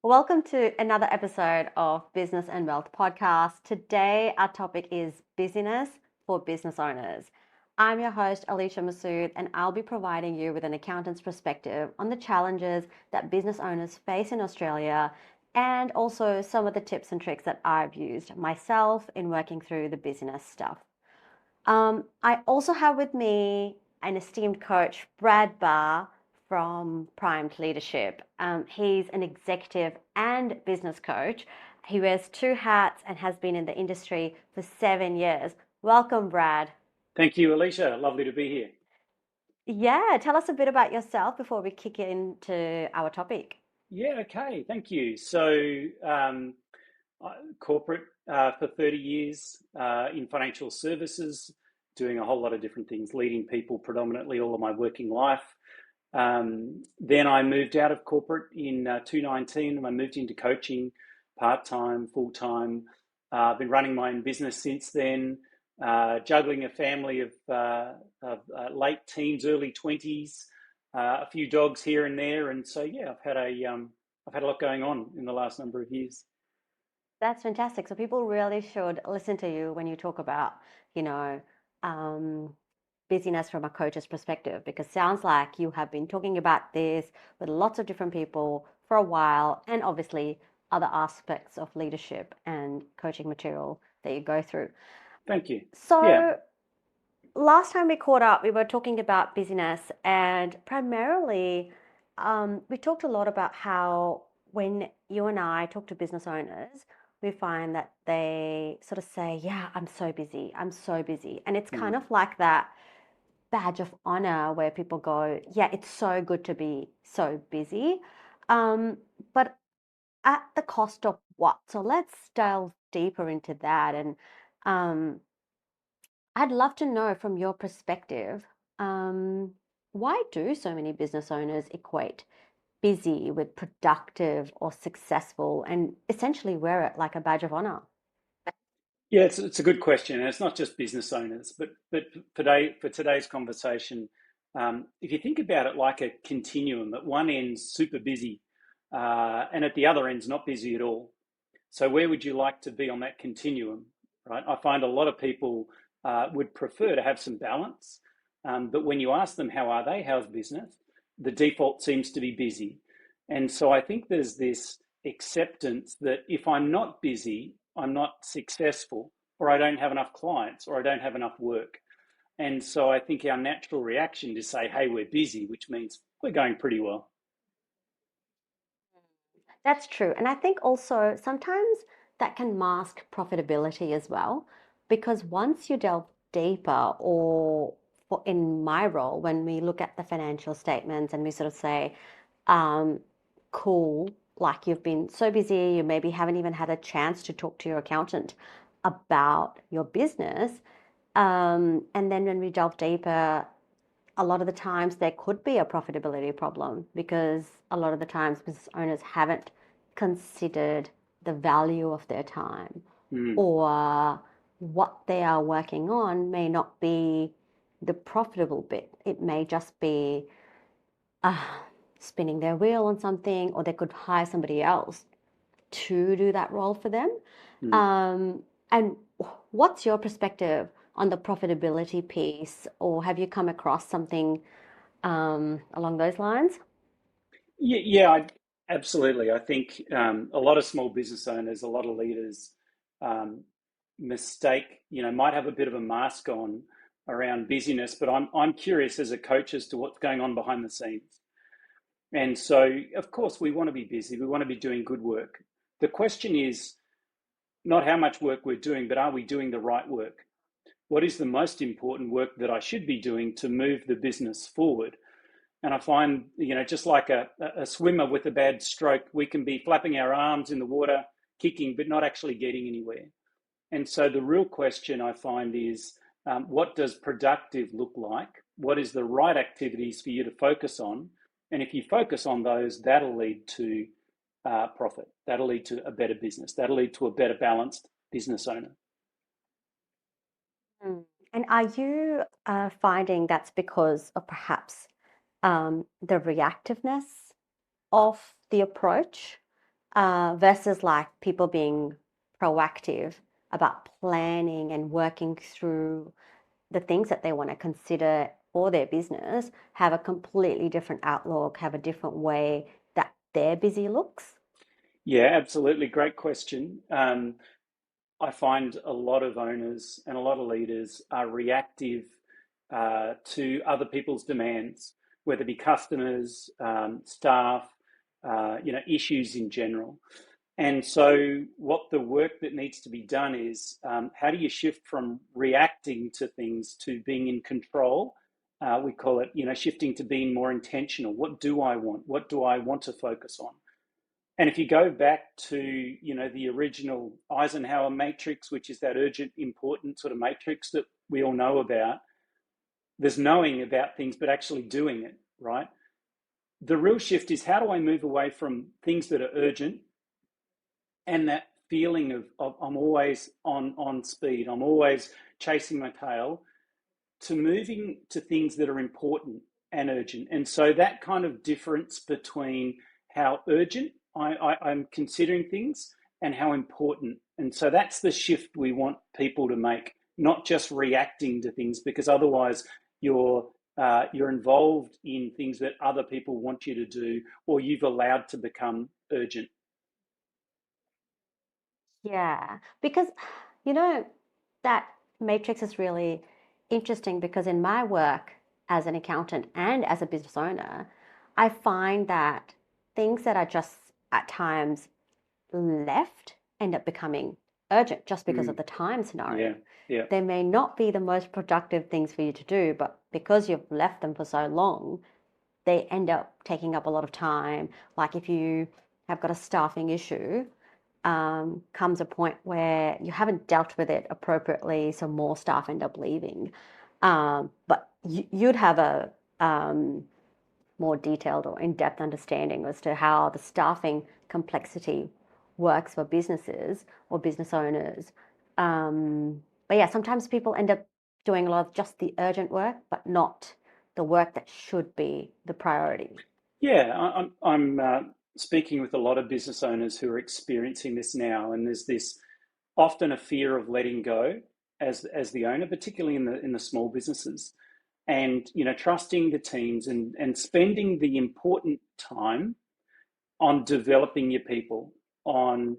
Welcome to another episode of Business and Wealth Podcast. Today, our topic is busyness for business owners. I'm your host, Alicia Masood, and I'll be providing you with an accountant's perspective on the challenges that business owners face in Australia and also some of the tips and tricks that I've used myself in working through the business stuff. I also have with me an esteemed coach, Brad Barr from Primed Leadership. He's an executive and business coach. He wears two hats and has been in the industry for 7 years. Welcome, Brad. Thank you, Alicia. Lovely to be here. Yeah, tell us a bit about yourself before we kick into our topic. Yeah, okay. Thank you. Corporate for 30 years in financial services, doing a whole lot of different things, leading people predominantly all of my working life. Then I moved out of corporate in 2019 and I moved into coaching part-time, full-time. I've been running my own business since then, juggling a family of late teens, early 20s, a few dogs here and there. And so, yeah, I've had a lot going on in the last number of years. That's fantastic. So people really should listen to you when you talk about, you know, um, busyness from a coach's perspective, because sounds like you have been talking about this with lots of different people for a while, and obviously other aspects of leadership and coaching material that you go through. Thank you. Yeah. So last time we caught up, we were talking about busyness, and primarily we talked a lot about how when you and I talk to business owners, we find that they sort of say, yeah, I'm so busy. I'm so busy. And it's kind Mm. of like that badge of honor where people go, yeah, it's so good to be so busy. Um, but at the cost of what? So let's delve deeper into that. And um, I'd love to know from your perspective, um, why do so many business owners equate busy with productive or successful and essentially wear it like a badge of honor? Yeah, it's a good question, and it's not just business owners, but for today's conversation, if you think about it like a continuum, at one end's super busy, and at the other end's not busy at all. So where would you like to be on that continuum, right? I find a lot of people would prefer to have some balance, but when you ask them how are they, how's business, the default seems to be busy, and so I think there's this acceptance that if I'm not busy, I'm not successful, or I don't have enough clients, or I don't have enough work. And so I think our natural reaction to say, hey, we're busy, which means we're going pretty well. That's true. And I think also sometimes that can mask profitability as well, because once you delve deeper, or for, in my role, when we look at the financial statements and we sort of say, um, cool, like you've been so busy, you maybe haven't even had a chance to talk to your accountant about your business. And then when we delve deeper, a lot of the times there could be a profitability problem because a lot of the times business owners haven't considered the value of their time, Mm. or what they are working on may not be the profitable bit. It may just be uh, spinning their wheel on something, or they could hire somebody else to do that role for them. Mm. Um, and what's your perspective on the profitability piece, or have you come across something along those lines? Yeah, absolutely. I think a lot of small business owners, a lot of leaders um, might have a bit of a mask on around busyness, but I'm curious as a coach as to what's going on behind the scenes. And so, of course, we want to be busy. We want to be doing good work. The question is not how much work we're doing, but are we doing the right work? What is the most important work that I should be doing to move the business forward? And I find, just like a swimmer with a bad stroke, we can be flapping our arms in the water, kicking, but not actually getting anywhere. And so the real question I find is, what does productive look like? What is the right activities for you to focus on? And if you focus on those, that'll lead to profit. That'll lead to a better business. That'll lead to a better balanced business owner. Mm. And are you finding that's because of perhaps the reactiveness of the approach? versus like people being proactive about planning and working through the things that they want to consider for their business, have a completely different outlook, have a different way that their busy looks. Yeah, absolutely. Great question. I find a lot of owners and a lot of leaders are reactive to other people's demands, whether it be customers, staff, issues in general. And so, what the work that needs to be done is how do you shift from reacting to things to being in control? We call it, shifting to being more intentional. What do I want? What do I want to focus on? And if you go back to, the original Eisenhower matrix, which is that urgent, important sort of matrix that we all know about, there's knowing about things, but actually doing it, right? The real shift is how do I move away from things that are urgent and that feeling of I'm always on speed, I'm always chasing my tail, to moving to things that are important and urgent. And so that kind of difference between how urgent I'm considering things and how important. And so that's the shift we want people to make, not just reacting to things, because otherwise you're involved in things that other people want you to do, or you've allowed to become urgent. Yeah, because you know that matrix is really interesting because in my work as an accountant and as a business owner, I find that things that are just at times left end up becoming urgent just because of Mm, the time scenario. yeah, yeah, They may not be the most productive things for you to do, but because you've left them for so long, they end up taking up a lot of time. Like if you have got a staffing issue, comes a point where you haven't dealt with it appropriately, so more staff end up leaving. But you'd have a more detailed or in-depth understanding as to how the staffing complexity works for businesses or business owners. But yeah, sometimes people end up doing a lot of just the urgent work, but not the work that should be the priority. yeah. I'm speaking with a lot of business owners who are experiencing this now, and there's this often a fear of letting go as the owner, particularly in the small businesses, and trusting the teams and spending the important time on developing your people, on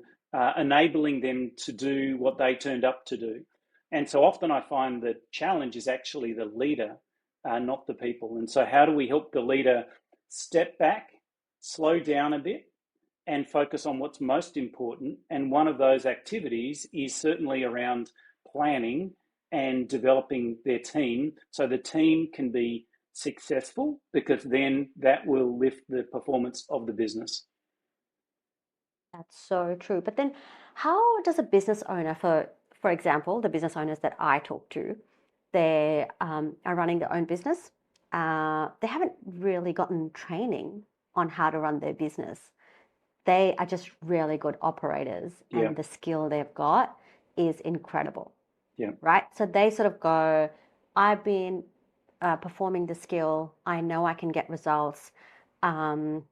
enabling them to do what they turned up to do. And so often I find the challenge is actually the leader, not the people. And so, how do we help the leader step back, slow down a bit, and focus on what's most important? And one of those activities is certainly around planning and developing their team so the team can be successful, because then that will lift the performance of the business. That's so true. But then how does a business owner, for example, the business owners that I talk to, they are running their own business. They haven't really gotten training on how to run their business. They are just really good operators, Yeah, and the skill they've got is incredible, yeah, right? So they sort of go, I've been performing the skill. I know I can get results. Um,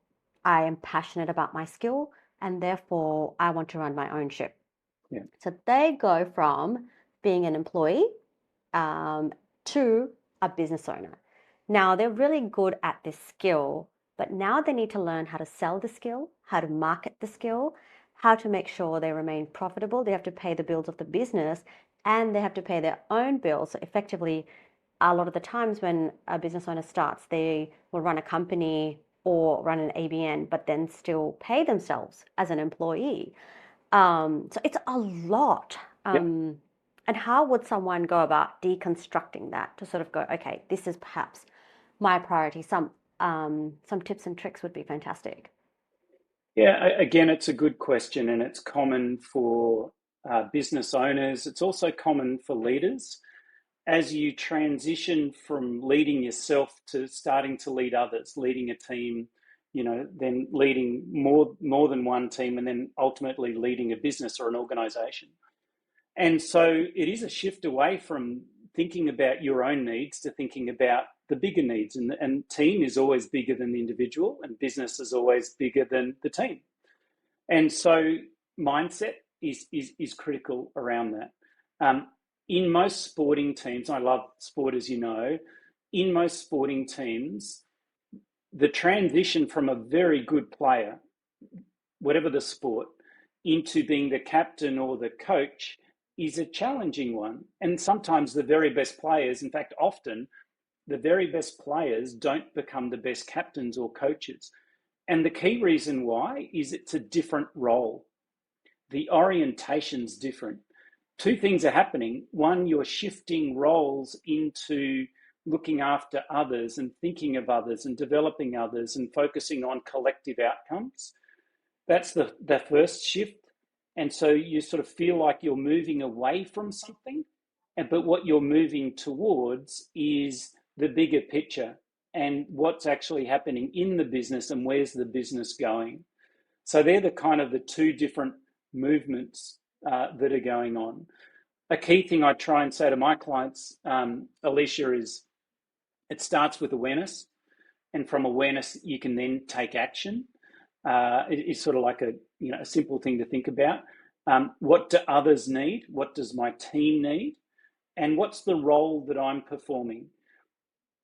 I am passionate about my skill, and therefore I want to run my own ship. yeah, So they go from being an employee um, to a business owner. Now they're really good at this skill, but now they need to learn how to sell the skill, how to market the skill, how to make sure they remain profitable. They have to pay the bills of the business and they have to pay their own bills. So effectively, a lot of the times when a business owner starts, they will run a company or run an ABN, but then still pay themselves as an employee. So it's a lot. yeah. And how would someone go about deconstructing that to sort of go, okay, this is perhaps my priority. Some tips and tricks would be fantastic. Yeah, again, it's a good question, and it's common for business owners. It's also common for leaders. As you transition from leading yourself to starting to lead others, leading a team, then leading more than one team, and then ultimately leading a business or an organization. And so it is a shift away from thinking about your own needs to thinking about the bigger needs. And team is always bigger than the individual, and business is always bigger than the team. And so mindset is critical around that. Um, in most sporting teams, I love sport as you know, in most sporting teams, the transition from a very good player, whatever the sport, into being the captain or the coach is a challenging one. And sometimes the very best players, in fact, often the very best players don't become the best captains or coaches. And the key reason why is it's a different role. The orientation's different. Two things are happening. One, you're shifting roles into looking after others and thinking of others and developing others and focusing on collective outcomes. That's the first shift. And so you sort of feel like you're moving away from something, but what you're moving towards is the bigger picture and what's actually happening in the business and where's the business going. So they're the kind of the two different movements that are going on. A key thing I try and say to my clients, Alicia, is it starts with awareness, and from awareness you can then take action. It's sort of like a simple thing to think about. What do others need? What does my team need? And what's the role that I'm performing?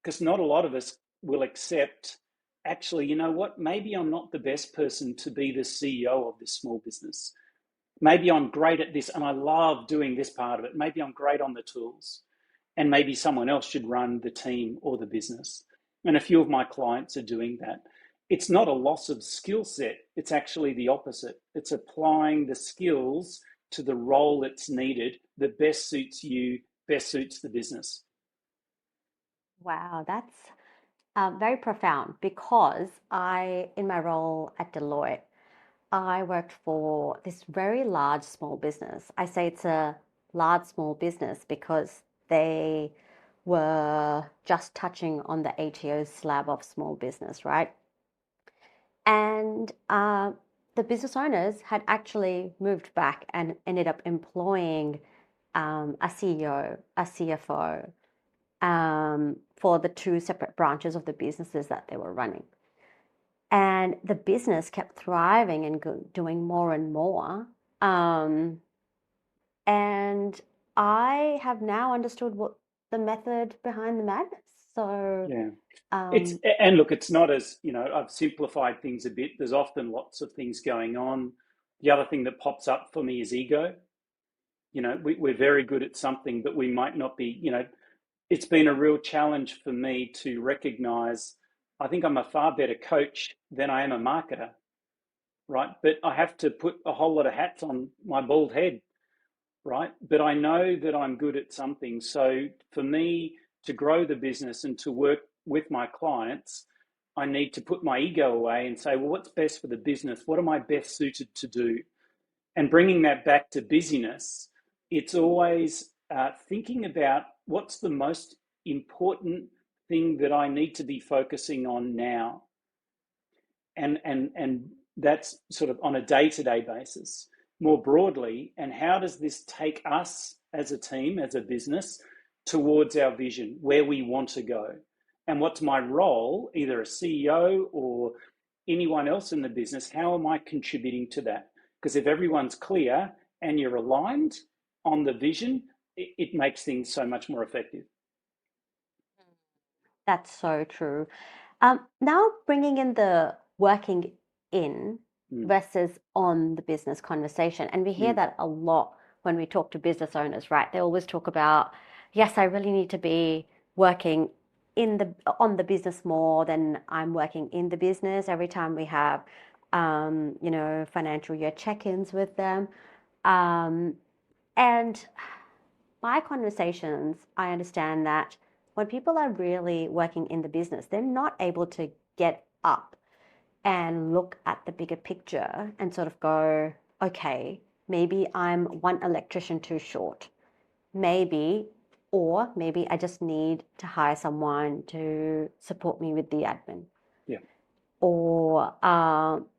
Because not a lot of us will accept, actually, you know what, maybe I'm not the best person to be the CEO of this small business. Maybe I'm great at this and I love doing this part of it. Maybe I'm great on the tools, and maybe someone else should run the team or the business. And a few of my clients are doing that. It's not a loss of skill set, it's actually the opposite. It's applying the skills to the role that's needed that best suits you, best suits the business. Wow, that's very profound because in my role at Deloitte, I worked for this very large small business. I say it's a large small business because they were just touching on the ATO slab of small business, right? And the business owners had actually moved back and ended up employing a CEO, a CFO, for the two separate branches of the businesses that they were running. And the business kept thriving and doing more and more. Um, and I have now understood what the method behind the madness. So, Yeah. It's um, and look, it's not as, I've simplified things a bit. There's often lots of things going on. The other thing that pops up for me is ego. We're very good at something, but we might not be, it's been a real challenge for me to recognize I think I'm a far better coach than I am a marketer, right? But I have to put a whole lot of hats on my bald head, right? But I know that I'm good at something. So for me to grow the business and to work with my clients, I need to put my ego away and say, well, what's best for the business? What am I best suited to do? And bringing that back to busyness, it's always thinking about what's the most important thing that I need to be focusing on now, and that's sort of on a day-to-day basis. More broadly, and how does this take us as a team, as a business, towards our vision, where we want to go? And what's my role, either a CEO or anyone else in the business? How am I contributing to that? Because if everyone's clear and you're aligned on the vision, it makes things so much more effective. that's so true. Now bringing in the working in Mm, versus on the business conversation, and we hear mm, that a lot when we talk to business owners, right? They always talk about, yes, I really need to be working in the on the business more than I'm working in the business. Every time we have, financial year check-ins with them, um, and my conversations, I understand that when people are really working in the business, they're not able to get up and look at the bigger picture and sort of go, okay, maybe I'm one electrician too short. Maybe, or maybe I just need to hire someone to support me with the admin. yeah. Or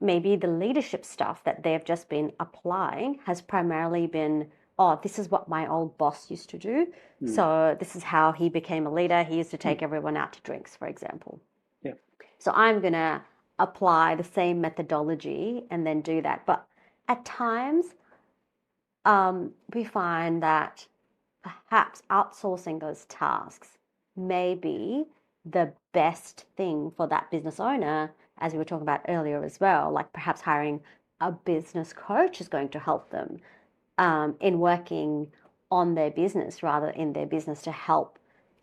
maybe the leadership stuff that they've just been applying has primarily been, oh, this is what my old boss used to do. Mm, So this is how he became a leader. He used to mm, take everyone out to drinks, for example. yeah. So I'm going to apply the same methodology and then do that. But at times we find that perhaps outsourcing those tasks may be the best thing for that business owner, as we were talking about earlier as well. Like perhaps hiring a business coach is going to help them in working on their business rather in their business to help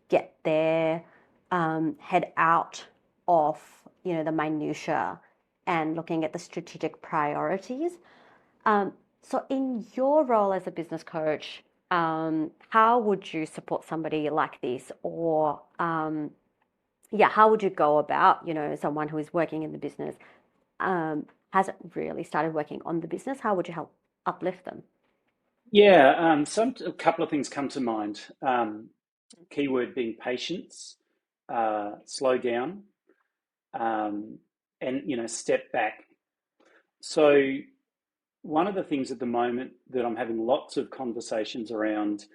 get their head out of the minutia and looking at the strategic priorities. So in your role as a business coach, how would you support somebody like this? Or yeah, how would you go about, someone who is working in the business, hasn't really started working on the business? How would you help uplift them? Yeah, a couple of things come to mind. Keyword being patience, slow down, and step back. So one of the things at the moment that I'm having lots of conversations around.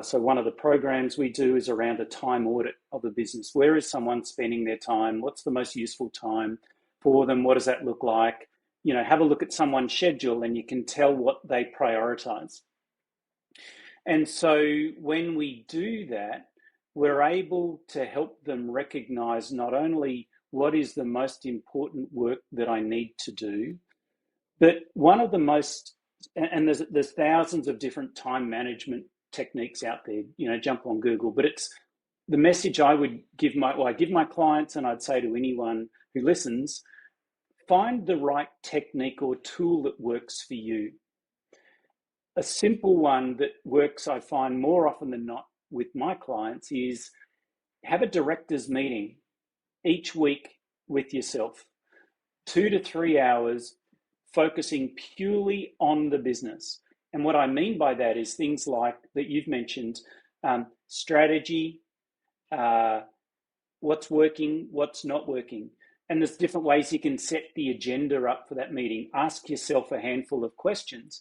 So one of the programs we do is around a time audit of a business. Where is someone spending their time? What's the most useful time for them? What does that look like? Have a look at someone's schedule and you can tell what they prioritize. And so when we do that, we're able to help them recognize not only what is the most important work that I need to do, but one of the most, and there's thousands of different time management techniques out there, jump on Google, but it's the message I would give I give my clients, and I'd say to anyone who listens, find the right technique or tool that works for you. A simple one that works, I find more often than not with my clients, is have a director's meeting each week with yourself, 2 to 3 hours, focusing purely on the business. And what I mean by that is things like that you've mentioned, strategy, what's working, what's not working. And there's different ways you can set the agenda up for that meeting. Ask yourself a handful of questions.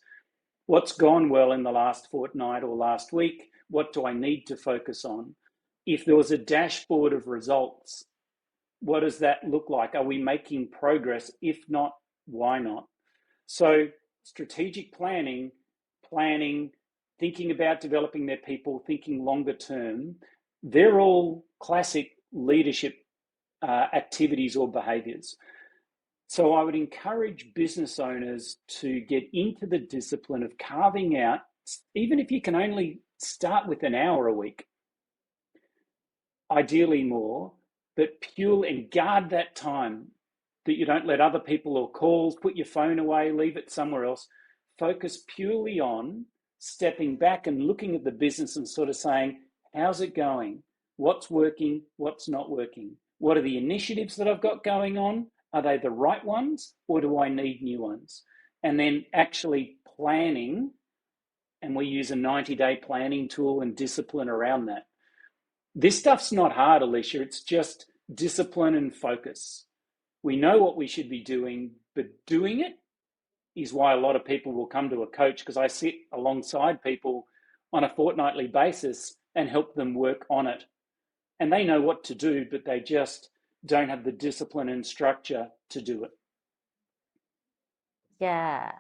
What's gone well in the last fortnight or last week? What do I need to focus on? If there was a dashboard of results, what does that look like? Are we making progress? If not, why not? So strategic planning, thinking about developing their people, thinking longer term, they're all classic leadership activities or behaviors. So I would encourage business owners to get into the discipline of carving out, even if you can only start with an hour a week, ideally more, but pure and guard that time, that you don't let other people or calls, put your phone away, leave it somewhere else. Focus purely on stepping back and looking at the business and sort of saying, how's it going? What's working? What's not working? What are the initiatives that I've got going on? Are they the right ones, or do I need new ones? And then actually planning, and we use a 90-day planning tool and discipline around that. This stuff's not hard, Alicia. It's just discipline and focus. We know what we should be doing, but doing it is why a lot of people will come to a coach, because I sit alongside people on a fortnightly basis and help them work on it. And they know what to do, but they just don't have the discipline and structure to do it. Yeah,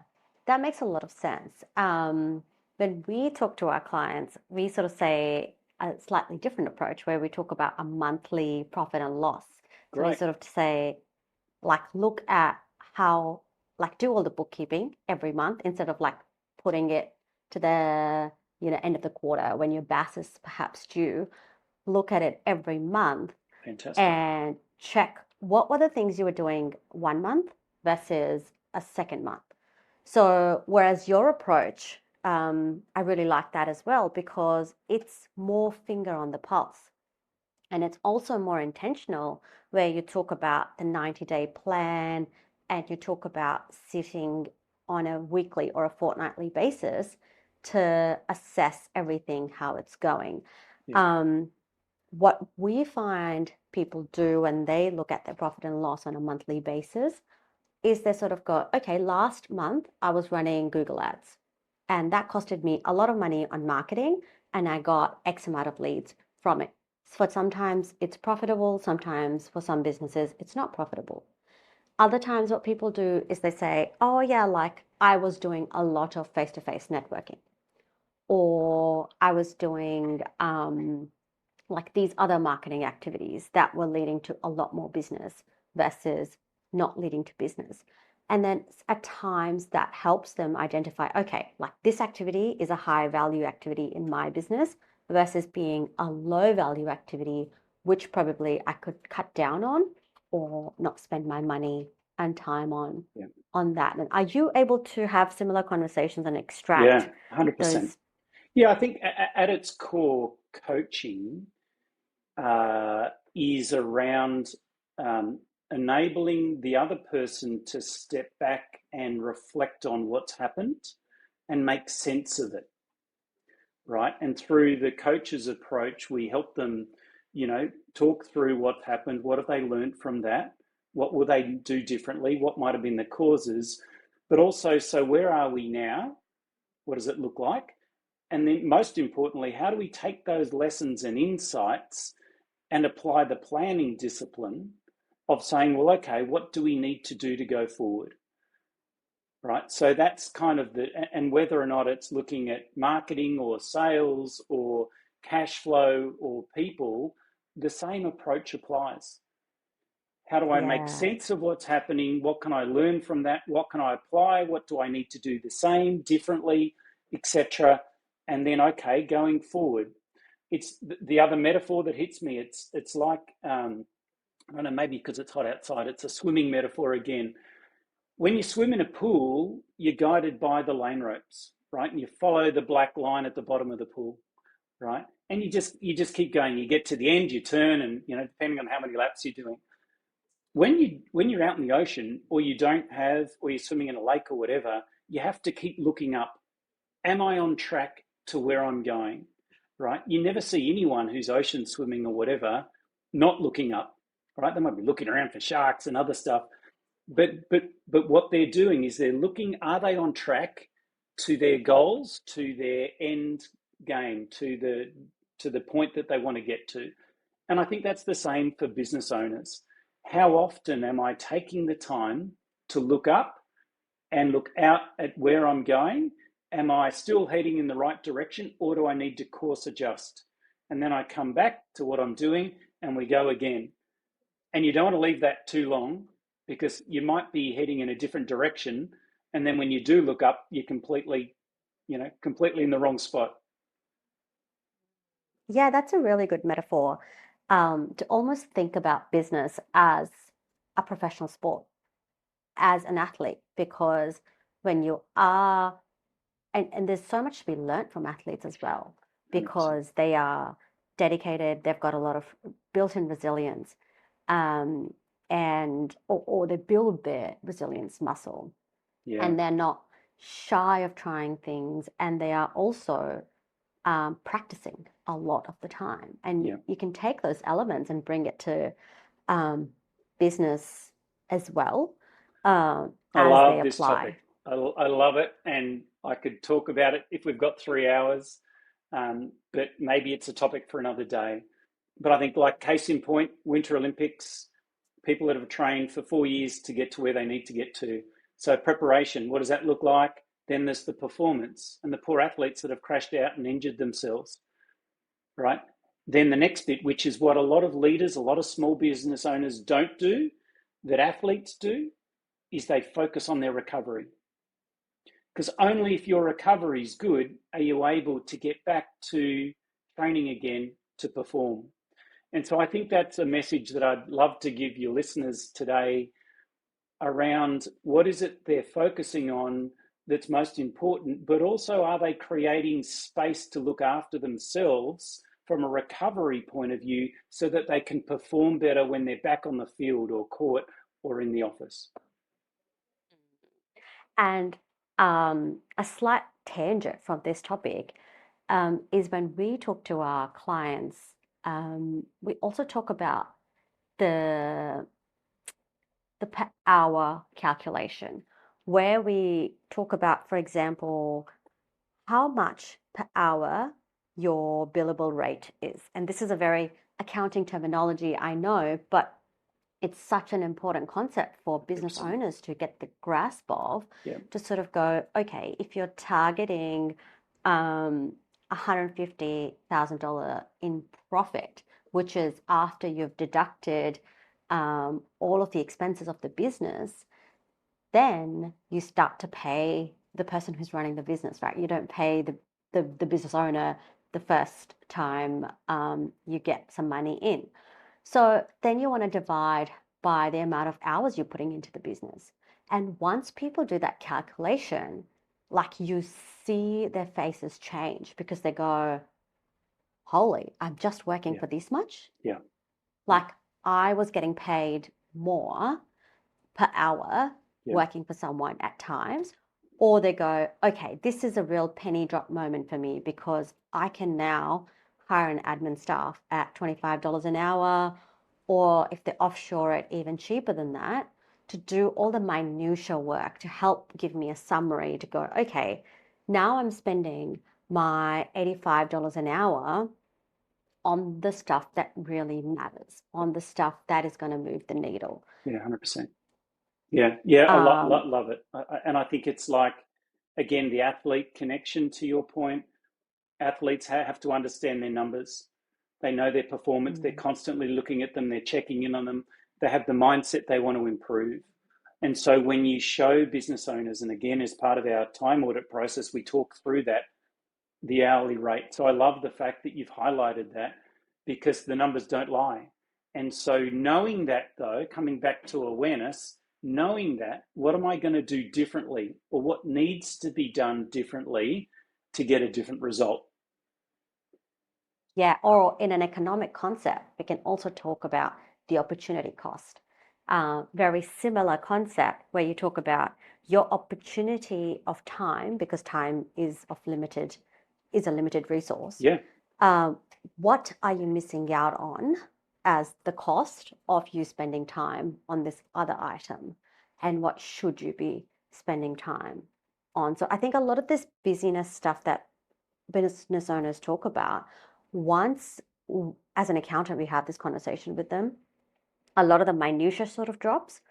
that makes a lot of sense. When we talk to our clients, we sort of say a slightly different approach where we talk about a monthly profit and loss. So we Great. sort of say, like, look at how, like, do all the bookkeeping every month instead of like putting it to the, end of the quarter when your BAS is perhaps due. Look at it every month Fantastic. and check what were the things you were doing 1 month versus a second month. So, whereas your approach, I really like that as well because it's more finger on the pulse. And it's also more intentional, where you talk about the 90-day plan and you talk about sitting on a weekly or a fortnightly basis to assess everything, how it's going. Yeah. What we find people do when they look at their profit and loss on a monthly basis is they sort of go, okay, last month I was running Google Ads and that costed me a lot of money on marketing and I got X amount of leads from it. For sometimes it's profitable, sometimes for some businesses it's not profitable. Other times, what people do is they say, oh, yeah, like I was doing a lot of face to face networking, or I was doing like these other marketing activities that were leading to a lot more business versus not leading to business. And then at times that helps them identify, okay, like this activity is a high value activity in my business versus being a low value activity, which probably I could cut down on or not spend my money and time Yeah. on that. And are you able to have similar conversations and Yeah, extract 100%. those? Yeah, I think at its core, coaching is around um, enabling the other person to step back and reflect on what's happened and make sense of it, right? And through the coach's approach, we help them, talk through what happened, what have they learned from that, what will they do differently, what might have been the causes, but also, so where are we now? What does it look like? And then, most importantly, how do we take those lessons and insights and apply the planning discipline of saying, well, okay, what do we need to do to go forward? Right. So that's kind of and whether or not it's looking at marketing or sales or cash flow or people, the same approach applies. How do I make Yeah. sense of what's happening? What can I learn from that? What can I apply? What do I need to do the same, differently, etc.? And then, okay, going forward, it's the other metaphor that hits me. It's like I don't know, maybe because it's hot outside. It's a swimming metaphor again. When you swim in a pool, you're guided by the lane ropes, right? And you follow the black line at the bottom of the pool, right? And you just keep going. You get to the end, you turn, and depending on how many laps you're doing. When you're out in the ocean, or you don't have, or you're swimming in a lake or whatever, you have to keep looking up. Am I on track to where I'm going? Right? You never see anyone who's ocean swimming or whatever not looking up. Right? They might be looking around for sharks and other stuff, but what they're doing is they're looking, are they on track to their goals, to their end game, to the point that they want to get to? And I think that's the same for business owners. How often am I taking the time to look up and look out at where I'm going? Am I still heading in the right direction, or do I need to course adjust? And then I come back to what I'm doing and we go again. And you don't want to leave that too long, because you might be heading in a different direction. And then when you do look up, you're completely in the wrong spot. Yeah, that's a really good metaphor, to almost think about business as a professional sport, as an athlete, because when you are, and there's so much to be learnt from athletes as well, 100%. because they are dedicated, they've got a lot of built-in resilience, um, or they build their resilience muscle, Yeah. and they're not shy of trying things, and they are also practicing a lot of the time. And Yeah. you can take those elements and bring it to um, business as well, I as they love this topic. apply. I love it. And I could talk about it if we've got 3 hours, but maybe it's a topic for another day. But I think, like, case in point, Winter Olympics, people that have trained for 4 years to get to where they need to get to. So, preparation, what does that look like? Then there's the performance and the poor athletes that have crashed out and injured themselves, right? Then the next bit, which is what a lot of leaders, a lot of small business owners don't do, that athletes do, is they focus on their recovery. Because only if your recovery is good are you able to get back to training again to perform. And so I think that's a message that I'd love to give your listeners today, around what is it they're focusing on that's most important, but also, are they creating space to look after themselves from a recovery point of view, so that they can perform better when they're back on the field or court or in the office. And a slight tangent from this topic is when we talk to our clients, we also talk about the the per hour calculation, where we talk about, for example, how much per hour your billable rate is. And this is a very accounting terminology, I know, but it's such an important concept for business 100%. owners to get the grasp of, Yeah. to sort of go, okay, if you're targeting $150,000 in profit, which is after you've deducted all of the expenses of the business, then you start to pay the person who's running the business, right? You don't pay the business owner the first time you get some money in. So then you want to divide by the amount of hours you're putting into the business. And once people do that calculation, like you see their faces change because they go, holy, I'm just working Yeah. for this much. Yeah. Like I was getting paid more per hour Yeah. working for someone at times, or they go, okay, this is a real penny drop moment for me because I can now hire an admin staff at $25 an hour, or if they offshore it, even cheaper than that, to do all the minutia work to help give me a summary to go, okay, now I'm spending my $85 an hour on the stuff that really matters, on the stuff that is going to move the needle. Yeah. 100%. Yeah. Yeah. I Um, love it. And I think it's like, again, the athlete connection to your point. Athletes have to understand their numbers. They know their performance. They're mm, constantly looking at them. They're checking in on them. They have the mindset they want to improve. And so when you show business owners, and again, as part of our time audit process, we talk through that, the hourly rate. So I love the fact that you've highlighted that because the numbers don't lie. And so knowing that, though, coming back to awareness, knowing that, what am I going to do differently, or what needs to be done differently to get a different result? yeah, or in an economic concept, we can also talk about the opportunity cost. Very similar concept where you talk about your opportunity of time, because time is a limited resource. Yeah. Um, what are you missing out on as the cost of you spending time on this other item? And what should you be spending time on? So I think a lot of this busyness stuff that business owners talk about, once as an accountant we have this conversation with them, a lot of the minutia sort of drops.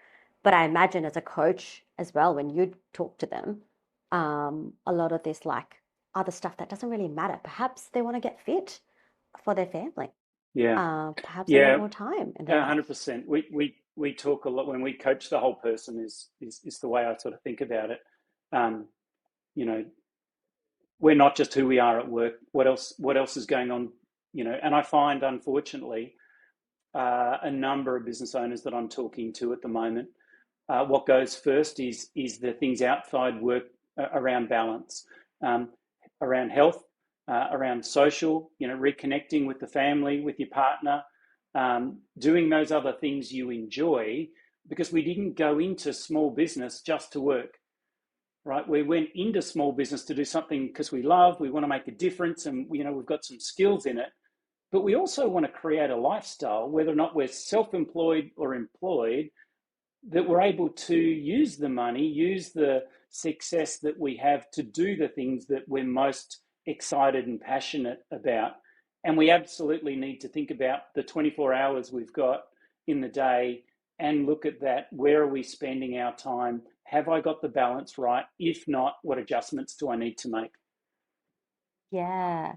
But I imagine as a coach as well, when you talk to them, a lot of this like other stuff that doesn't really matter. Perhaps they want to get fit for their family. Yeah. Perhaps they want Yeah. more time in their life. 100%. We talk a lot when we coach the whole person is the way I sort of think about it. Um, you know, we're not just who we are at work. What else is going on? And I find, unfortunately, a number of business owners that I'm talking to at the moment, what goes first is the things outside work, around balance, um, around health, around social. Reconnecting with the family, with your partner, doing those other things you enjoy, because we didn't go into small business just to work, right? We went into small business to do something because we love, we want to make a difference, and we've got some skills in it. But we also want to create a lifestyle, whether or not we're self-employed or employed, that we're able to use the money, use the success that we have to do the things that we're most excited and passionate about. And we absolutely need to think about the 24 hours we've got in the day and look at that. Where are we spending our time? Have I got the balance right? If not, what adjustments do I need to make? Yeah.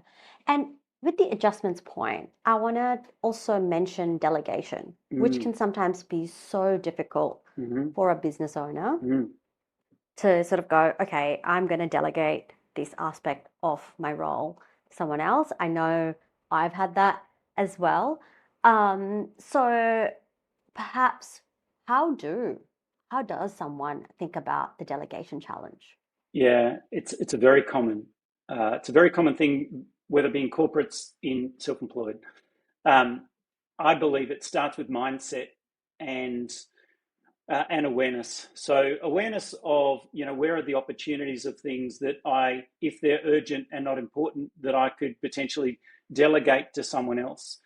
And with the adjustments point, I want to also mention delegation, which Mm, can sometimes be so difficult mm-hmm, for a business owner mm, to sort of go, okay, I'm going to delegate this aspect of my role to someone else. I know I've had that as well. So perhaps how do how does someone think about the delegation challenge? yeah, it's a very common thing, whether it be in corporates, in self-employed. Um, I believe it starts with mindset and and awareness. So awareness of where are the opportunities of things that if they're urgent and not important, that I could potentially delegate to someone else.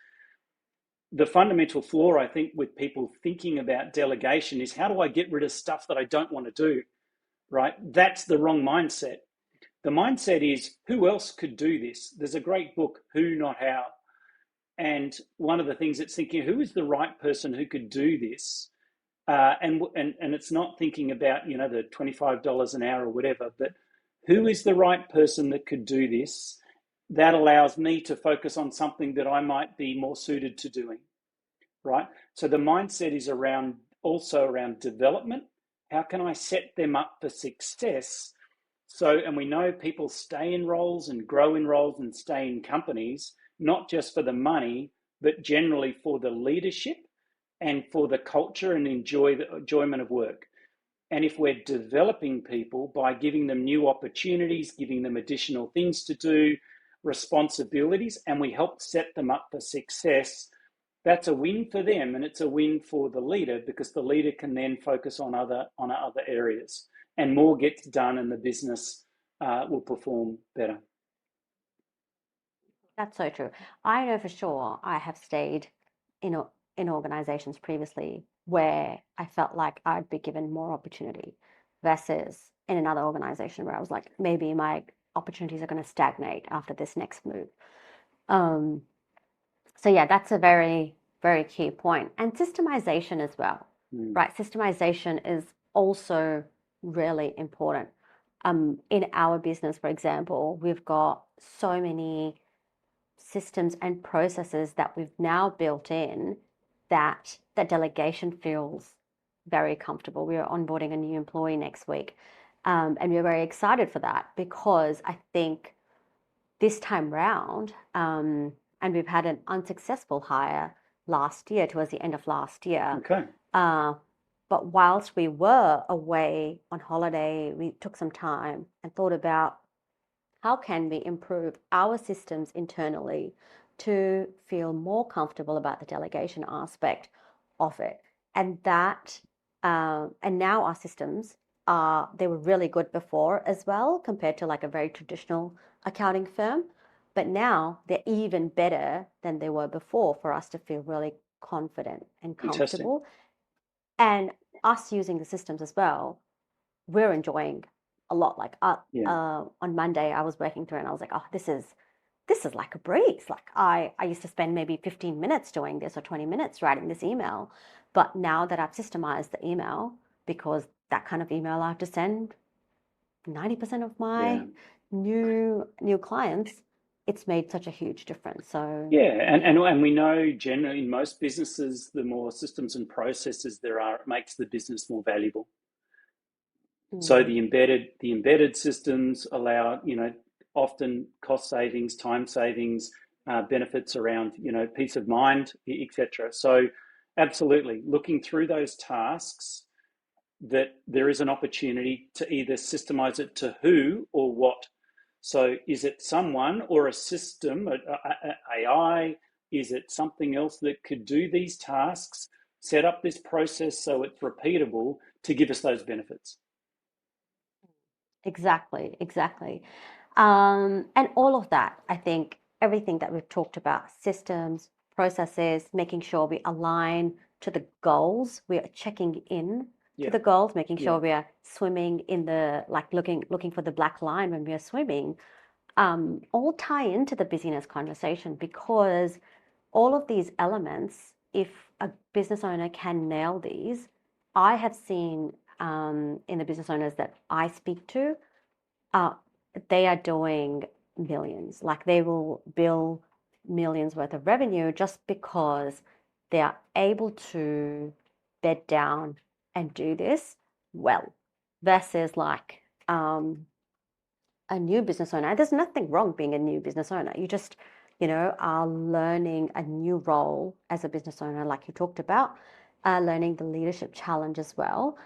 The fundamental flaw, I think, with people thinking about delegation is, how do I get rid of stuff that I don't want to do? Right? That's the wrong mindset. The mindset is, who else could do this? There's a great book, Who Not How. And one of the things it's thinking, who is the right person who could do this? And it's not thinking about, the $25 an hour or whatever, but who is the right person that could do this? That allows me to focus on something that I might be more suited to doing, right? So the mindset is also around development. How can I set them up for success? So, and we know people stay in roles and grow in roles and stay in companies, not just for the money, but generally for the leadership and for the culture and enjoyment of work. And if we're developing people by giving them new opportunities, giving them additional things to do, responsibilities, and we help set them up for success, that's a win for them, and it's a win for the leader, because the leader can then focus on other areas, and more gets done, and the business will perform better. That's so true. I know for sure I have stayed in in organizations previously where I felt like I'd be given more opportunity versus in another organization where I was like, maybe my opportunities are going to stagnate after this next move. Um, so yeah, that's a very, very key point. And systemization as well, right? Systemization is also really important. In our business, for example, we've got so many systems and processes that we've now built in that delegation feels very comfortable. We are onboarding a new employee next week, and we're very excited for that because I think this time round, and we've had an unsuccessful hire last year, towards the end of last year. Okay. But whilst we were away on holiday, we took some time and thought about how can we improve our systems internally to feel more comfortable about the delegation aspect of it. And and now our systems they were really good before as well, compared to like a very traditional accounting firm. But now they're even better than they were before for us to feel really confident and Fantastic. comfortable. And us using the systems as well, we're enjoying a lot. Like Yeah. on Monday, I was working through and I was like, oh, this is like a breeze. Like I used to spend maybe 15 minutes doing this or 20 minutes writing this email. But now that I've systemized the email, because that kind of email I have to send 90% of Yeah. my new clients, it's made such a huge difference. So Yeah, and, yeah. and we know generally in most businesses, the more systems and processes there are, it makes the business more valuable. So Mm, the embedded systems allow, often cost savings, time savings, benefits around, peace of mind, etc. So absolutely, looking through those tasks, that there is an opportunity to either systemize it to who or what. So is it someone or a system, AI? Is it something else that could do these tasks, set up this process so it's repeatable to give us those benefits? exactly, exactly. And all of that, I think everything that we've talked about, systems, processes, making sure we align to the goals, we are checking in to Yeah, the goals, making yeah, sure we are swimming in the, like looking for the black line when we are swimming, all tie into the busyness conversation, because all of these elements, if a business owner can nail these, I have seen in the business owners that I speak to, uh, they are doing millions. Like they will bill millions worth of revenue just because they are able to bed down and do this well, versus like a new business owner. There's nothing wrong being a new business owner. You just, are learning a new role as a business owner, like you talked about, learning the leadership challenge as well.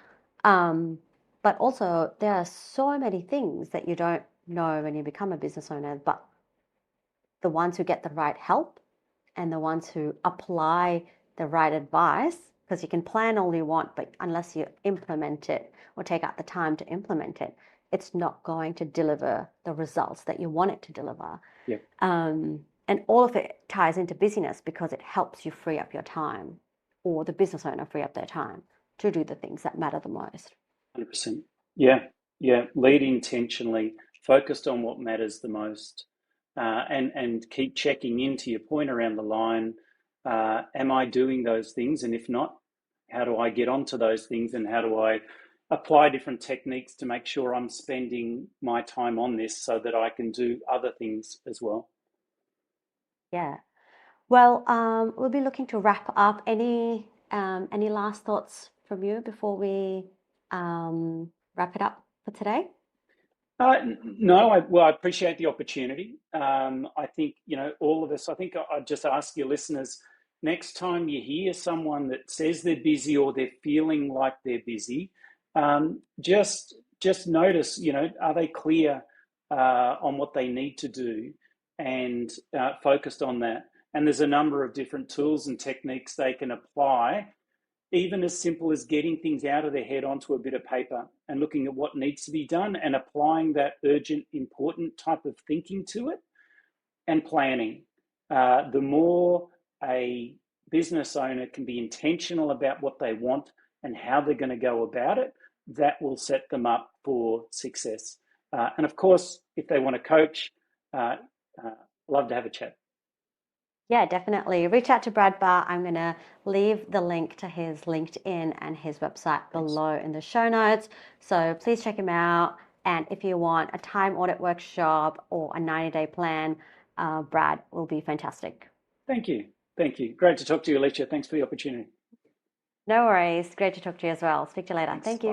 Um, but also, there are so many things that you don't know when you become a business owner, but the ones who get the right help and the ones who apply the right advice, because you can plan all you want, but unless you implement it or take out the time to implement it, it's not going to deliver the results that you want it to deliver. yeah, And all of it ties into busyness because it helps you free up your time, or the business owner free up their time to do the things that matter the most. 100%. Yeah, yeah. Lead intentionally, focused on what matters the most. and keep checking into your point around the line. Am I doing those things? And if not, how do I get onto those things, and how do I apply different techniques to make sure I'm spending my time on this so that I can do other things as well? Yeah. Well, we'll be looking to wrap up. Any last thoughts from you before we wrap it up for today? No, well, I appreciate the opportunity. I think, all of us, I think I'd just ask your listeners, next time you hear someone that says they're busy or they're feeling like they're busy, just notice, are they clear on what they need to do, and focused on that. And there's a number of different tools and techniques they can apply, even as simple as getting things out of their head onto a bit of paper and looking at what needs to be done and applying that urgent, important type of thinking to it, and planning. The more a business owner can be intentional about what they want and how they're going to go about it, that will set them up for success. And of course, if they want to coach, uh, love to have a chat. Yeah, definitely. Reach out to Brad Barr. I'm going to leave the link to his LinkedIn and his website Thanks. below in the show notes. So please check him out. And if you want a time audit workshop or a 90-day plan, Brad will be fantastic. Thank you. Thank you. Great to talk to you, Alicia. Thanks for the opportunity. No worries. Great to talk to you as well. Speak to you later. Thanks. Thank you. Bye.